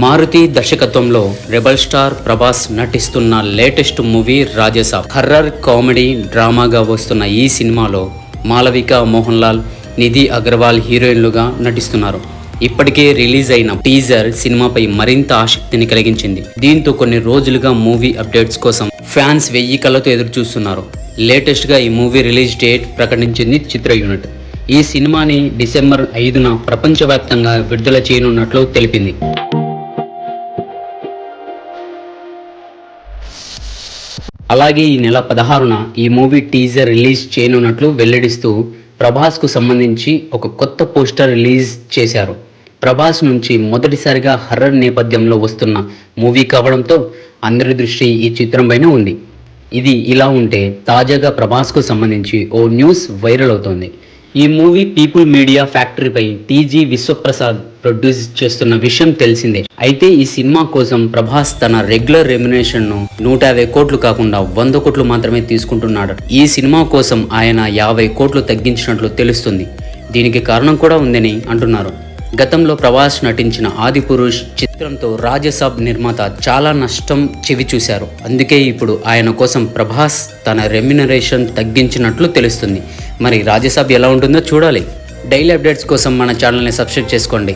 మారుతి దర్శకత్వంలో rebel star Prabhas నటిస్తున్న latest movie Raja Saab. Horror comedy డ్రామాగా వస్తున్న ఈ సినిమాలో మాలవిక మోహన్ లాల్, నిధి అగర్వాల్ హీరోయిన్లుగా నటిస్తున్నారు. ఇప్పటికే రిలీజ్ అయిన టీజర్ సినిమాపై మరింత ఆసక్తిని కలిగించింది. దీంతో కొన్ని రోజులుగా మూవీ అప్డేట్స్ కోసం ఫ్యాన్స్ 1000 కళ్ళతో ఎదురు చూస్తున్నారు. లేటెస్ట్ గా ఈ మూవీ రిలీజ్ డేట్ ప్రకటించింది చిత్ర యూనిట్. ఈ సినిమాని డిసెంబర్ 5న ప్రపంచవ్యాప్తంగా విడుదల చేయనున్నట్లు తెలిపింది. అలాగే ఈ నెల 16న ఈ మూవీ టీజర్ రిలీజ్ చేయనున్నట్లు వెల్లడిస్తూ ప్రభాస్ కు సంబంధించి ఒక కొత్త పోస్టర్ రిలీజ్ చేశారు. ప్రభాస్ నుంచి మొదటిసారిగా హర్రర్ నేపథ్యంలో వస్తున్న మూవీ కావడంతో అందరి దృష్టి ఈ చిత్రం పైన ఉంది. ఇది ఇలా ఉంటే తాజాగా ప్రభాస్ కు సంబంధించి ఓ న్యూస్ వైరల్ అవుతోంది. ఈ మూవీ పీపుల్ మీడియా ఫ్యాక్టరీపై టీజీ విశ్వప్రసాద్ ప్రొడ్యూస్ చేస్తున్న విషయం తెలిసిందే. అయితే ఈ సినిమా కోసం ప్రభాస్ తన రెగ్యులర్ రెమ్యునేషన్ ను 150 కోట్లు కాకుండా 100 కోట్లు మాత్రమే తీసుకుంటున్నాడు. ఈ సినిమా కోసం ఆయన 50 కోట్లు తగ్గించినట్లు తెలుస్తుంది. దీనికి కారణం కూడా ఉందని అంటున్నారు. గతంలో ప్రభాస్ నటించిన ఆదిపురుష్ చిత్రంతో రాజసాబ్ నిర్మాత చాలా నష్టం చెవి చూశారు. అందుకే ఇప్పుడు ఆయన కోసం ప్రభాస్ తన రెమ్యునరేషన్ తగ్గించినట్లు తెలుస్తుంది. మరి రాజసాబ్ ఎలా ఉంటుందో చూడాలి. డైలీ అప్డేట్స్ కోసం మన ఛానల్ని సబ్స్క్రైబ్ చేసుకోండి.